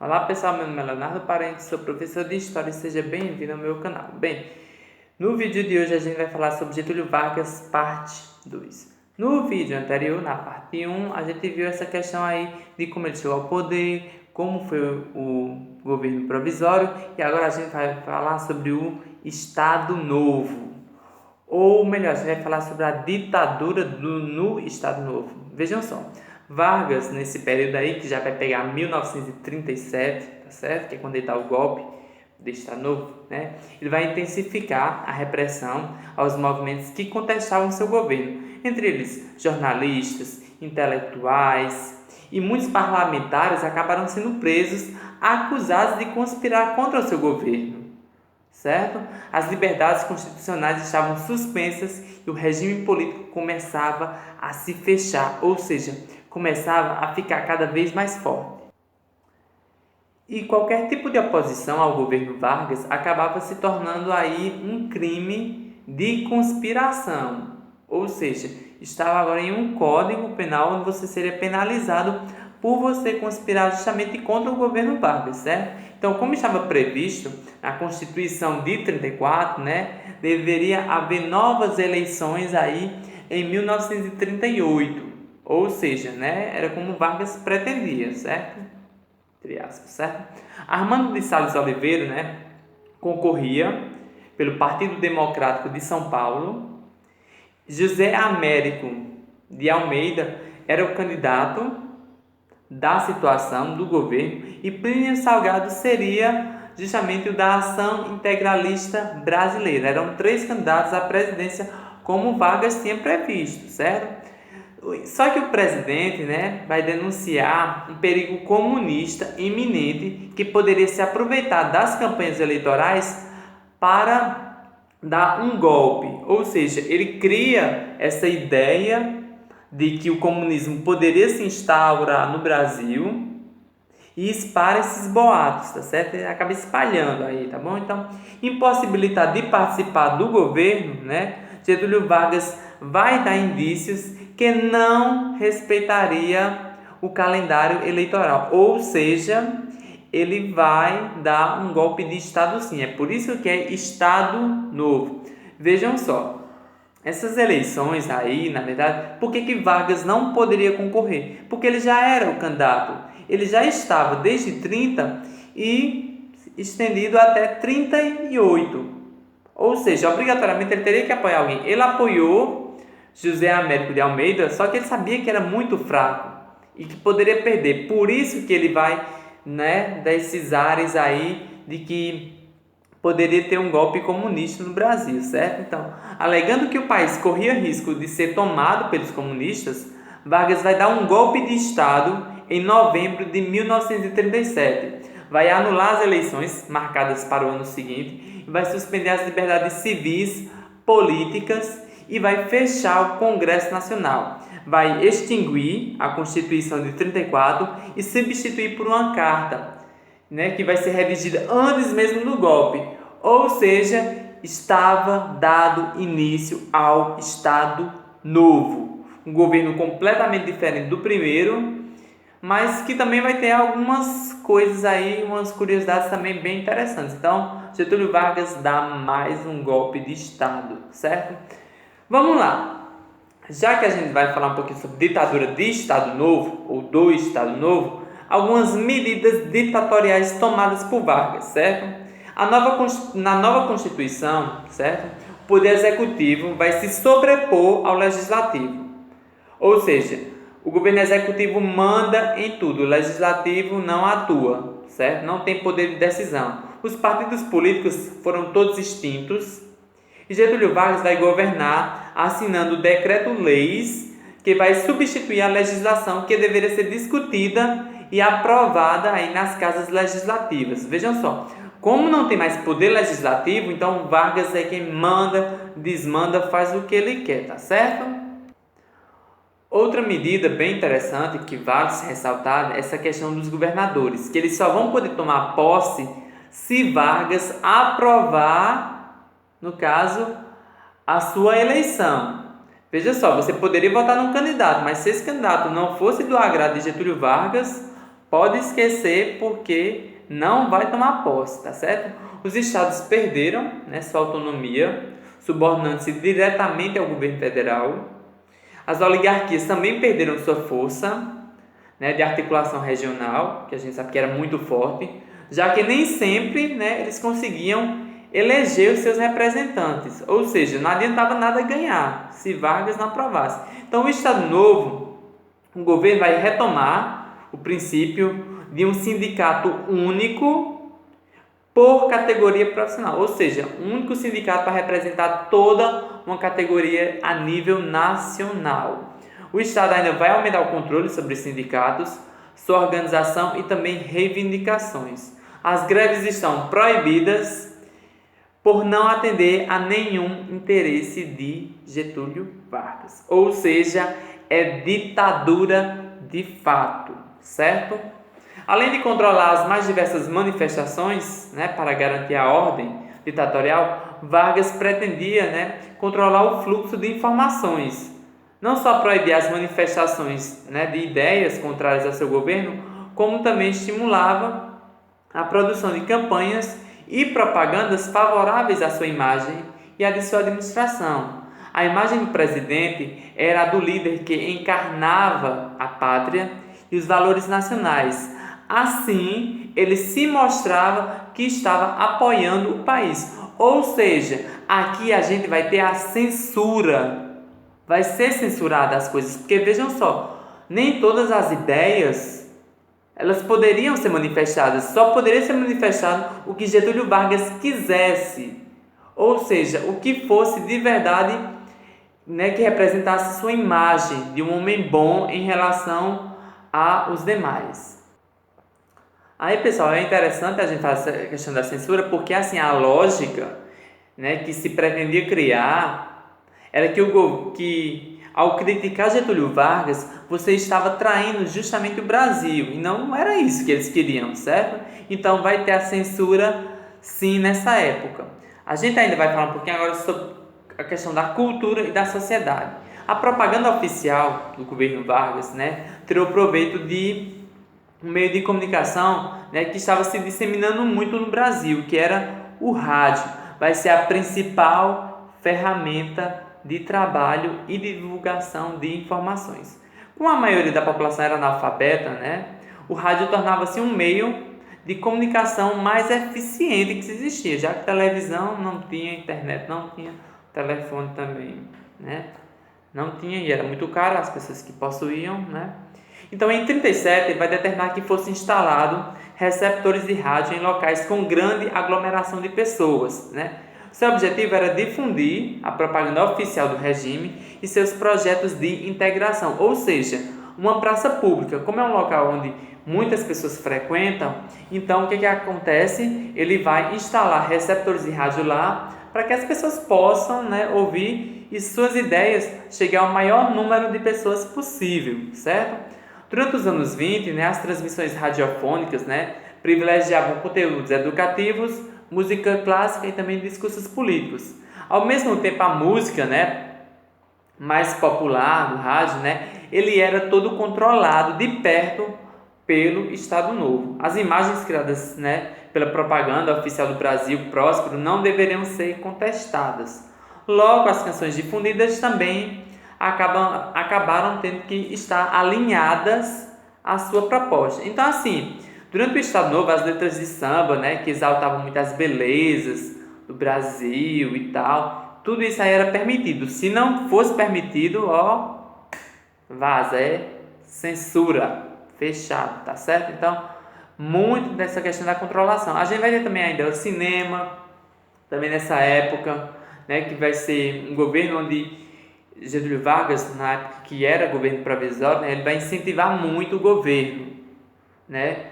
Olá pessoal, meu nome é Leonardo Parente, sou professor de História e seja bem-vindo ao meu canal. Bem, no vídeo de hoje a gente vai falar sobre Getúlio Vargas, parte 2. No vídeo anterior, na parte 1, a gente viu essa questão aí de como ele chegou ao poder, como foi o governo provisório e agora a gente vai falar sobre o Estado Novo. Ou melhor, a gente vai falar sobre a ditadura no Estado Novo. Vejam só, Vargas, nesse período aí, que já vai pegar 1937, tá certo? Que é quando ele dá o golpe do Estado Novo, né? Ele vai intensificar a repressão aos movimentos que contestavam seu governo, entre eles jornalistas, intelectuais e muitos parlamentares acabaram sendo presos, acusados de conspirar contra o seu governo. Certo? As liberdades constitucionais estavam suspensas e o regime político começava a se fechar, ou seja, começava a ficar cada vez mais forte. E qualquer tipo de oposição ao governo Vargas acabava se tornando aí um crime de conspiração, ou seja, estava agora em um código penal onde você seria penalizado por você conspirar justamente contra o governo Vargas, certo? Então, como estava previsto na Constituição de 34, né, deveria haver novas eleições aí em 1938, ou seja, né, era como Vargas pretendia, certo? Entre aspas, certo? Armando de Sales Oliveira, né, concorria pelo Partido Democrático de São Paulo. José Américo de Almeida era o candidato da situação do governo e Plínio Salgado seria justamente o da Ação Integralista Brasileira. Eram 3 candidatos à presidência como Vargas tinha previsto, certo? Só que o presidente, né, vai denunciar um perigo comunista iminente que poderia se aproveitar das campanhas eleitorais para dar um golpe. Ou seja, ele cria essa ideia de que o comunismo poderia se instaurar no Brasil e espalha esses boatos, tá certo? Ele acaba espalhando aí, tá bom? Então, impossibilitado de participar do governo, né? Getúlio Vargas vai dar indícios que não respeitaria o calendário eleitoral, ou seja, ele vai dar um golpe de Estado sim. É por isso que é Estado Novo. Vejam só, essas eleições aí, na verdade, por que Vargas não poderia concorrer? Porque ele já era o candidato. Ele já estava desde 30 e estendido até 38. Ou seja, obrigatoriamente ele teria que apoiar alguém. Ele apoiou José Américo de Almeida, só que ele sabia que era muito fraco e que poderia perder. Por isso que ele vai, né, dar esses ares aí de que poderia ter um golpe comunista no Brasil, certo? Então, alegando que o país corria risco de ser tomado pelos comunistas, Vargas vai dar um golpe de Estado em novembro de 1937. Vai anular as eleições marcadas para o ano seguinte, vai suspender as liberdades civis, políticas e vai fechar o Congresso Nacional. Vai extinguir a Constituição de 34 e substituir por uma carta, né, que vai ser redigida antes mesmo do golpe. Ou seja, estava dado início ao Estado Novo. Um governo completamente diferente do primeiro, mas que também vai ter algumas coisas aí, umas curiosidades também bem interessantes. Então, Getúlio Vargas dá mais um golpe de Estado, certo? Vamos lá. Já que a gente vai falar um pouquinho sobre ditadura de Estado Novo, ou do Estado Novo, algumas medidas ditatoriais tomadas por Vargas, certo? Na nova Constituição, certo? O Poder Executivo vai se sobrepor ao Legislativo. Ou seja, o governo executivo manda em tudo, o legislativo não atua, certo? Não tem poder de decisão. Os partidos políticos foram todos extintos e Getúlio Vargas vai governar assinando decreto-leis que vai substituir a legislação que deveria ser discutida e aprovada aí nas casas legislativas. Vejam só, como não tem mais poder legislativo, então Vargas é quem manda, desmanda, faz o que ele quer, tá certo? Outra medida bem interessante que vale se ressaltar é essa questão dos governadores, que eles só vão poder tomar posse se Vargas aprovar, no caso, a sua eleição. Veja só, você poderia votar num candidato, mas se esse candidato não fosse do agrado de Getúlio Vargas, pode esquecer porque não vai tomar posse, tá certo? Os estados perderam, né, sua autonomia, subordinando-se diretamente ao governo federal. As oligarquias também perderam sua força, né, de articulação regional, que a gente sabe que era muito forte, já que nem sempre, né, eles conseguiam eleger os seus representantes, ou seja, não adiantava nada ganhar se Vargas não aprovasse. Então, o Estado Novo, o governo vai retomar o princípio de um sindicato único por categoria profissional, ou seja, um único sindicato para representar toda uma categoria a nível nacional. O Estado ainda vai aumentar o controle sobre os sindicatos, sua organização e também reivindicações. As greves estão proibidas por não atender a nenhum interesse de Getúlio Vargas. Ou seja, é ditadura de fato, certo? Além de controlar as mais diversas manifestações, né, para garantir a ordem ditatorial, Vargas pretendia, né, controlar o fluxo de informações. Não só proibir as manifestações, né, de ideias contrárias ao seu governo, como também estimulava a produção de campanhas e propagandas favoráveis à sua imagem e à de sua administração. A imagem do presidente era a do líder que encarnava a pátria e os valores nacionais. Assim, ele se mostrava que estava apoiando o país. Ou seja, aqui a gente vai ter a censura. Vai ser censurada as coisas, porque vejam só, nem todas as ideias elas poderiam ser manifestadas, só poderia ser manifestado o que Getúlio Vargas quisesse, ou seja, o que fosse de verdade, né, que representasse sua imagem de um homem bom em relação aos demais. Aí, pessoal, é interessante a gente falar essa questão da censura, porque assim, a lógica, né, que se pretendia criar era que ao criticar Getúlio Vargas, você estava traindo justamente o Brasil, e não era isso que eles queriam, certo? Então vai ter a censura sim nessa época. A gente ainda vai falar um pouquinho agora sobre a questão da cultura e da sociedade. A propaganda oficial do governo Vargas, né, tirou proveito de um meio de comunicação, né, que estava se disseminando muito no Brasil, que era o rádio. Vai ser a principal ferramenta de trabalho e de divulgação de informações. Como a maioria da população era analfabeta, né, o rádio tornava-se um meio de comunicação mais eficiente que existia, já que televisão não tinha, internet não tinha, telefone também, né, não tinha e era muito caro as pessoas que possuíam, né. Então, em 1937, ele vai determinar que fosse instalado receptores de rádio em locais com grande aglomeração de pessoas, né. Seu objetivo era difundir a propaganda oficial do regime e seus projetos de integração, ou seja, uma praça pública, como é um local onde muitas pessoas frequentam, então o que acontece? Ele vai instalar receptores de rádio lá para que as pessoas possam, né, ouvir e suas ideias chegar ao maior número de pessoas possível, certo? Durante os anos 20, né, as transmissões radiofônicas, né, privilegiavam conteúdos educativos, música clássica e também discursos políticos. Ao mesmo tempo, a música, né, mais popular no rádio, né, ele era todo controlado de perto pelo Estado Novo. As imagens criadas, né, pela propaganda oficial do Brasil próspero não deveriam ser contestadas. Logo, as canções difundidas também acabaram tendo que estar alinhadas à sua proposta. Então, assim, durante o Estado Novo, as letras de samba, né, que exaltavam muito as belezas do Brasil e tal, tudo isso aí era permitido. Se não fosse permitido, vaza, é censura, fechado, tá certo? Então, muito dessa questão da controlação. A gente vai ter também ainda o cinema, também nessa época, né, que vai ser um governo onde Getúlio Vargas, na época que era governo provisório, né, ele vai incentivar muito o governo, né,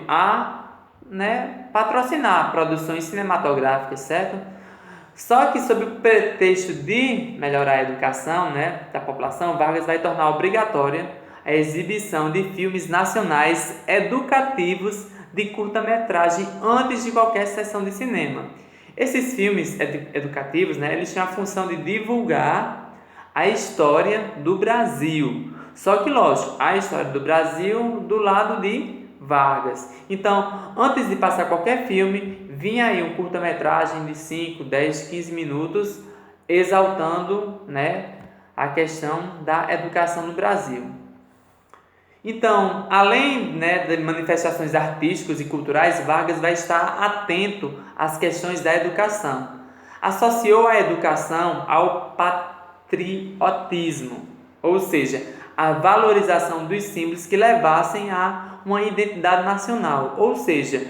a, né, patrocinar produções cinematográficas, certo? Só que sob o pretexto de melhorar a educação, né, da população, Vargas vai tornar obrigatória a exibição de filmes nacionais educativos de curta-metragem antes de qualquer sessão de cinema. Esses filmes educativos, né, eles tinham a função de divulgar a história do Brasil. Só que, lógico, a história do Brasil do lado de Vargas. Então, antes de passar qualquer filme, vinha aí um curta-metragem de 5, 10, 15 minutos exaltando, né, a questão da educação no Brasil. Então, além, né, de manifestações artísticas e culturais, Vargas vai estar atento às questões da educação. Associou a educação ao patriotismo, ou seja, a valorização dos símbolos que levassem a uma identidade nacional, ou seja,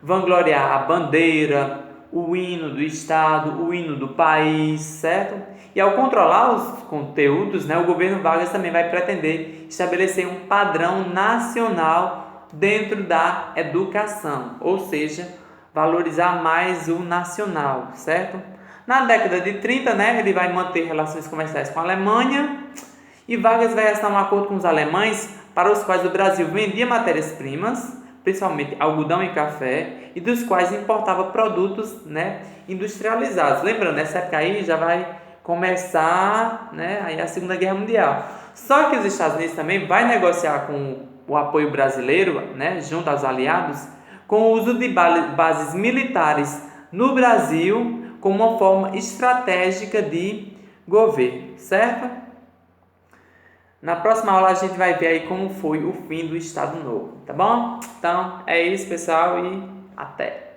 vangloriar a bandeira, o hino do estado, o hino do país, certo? E ao controlar os conteúdos, né, o governo Vargas também vai pretender estabelecer um padrão nacional dentro da educação, ou seja, valorizar mais o nacional, certo? Na década de 30, né, ele vai manter relações comerciais com a Alemanha e Vargas vai assinar um acordo com os alemães para os quais o Brasil vendia matérias-primas, principalmente algodão e café, e dos quais importava produtos, né, industrializados. Lembrando, nessa época aí já vai começar, né, aí a Segunda Guerra Mundial. Só que os Estados Unidos também vai negociar com o apoio brasileiro, né, junto aos aliados, com o uso de bases militares no Brasil como uma forma estratégica de governo, certo? Na próxima aula a gente vai ver aí como foi o fim do Estado Novo, tá bom? Então é isso, pessoal, e até!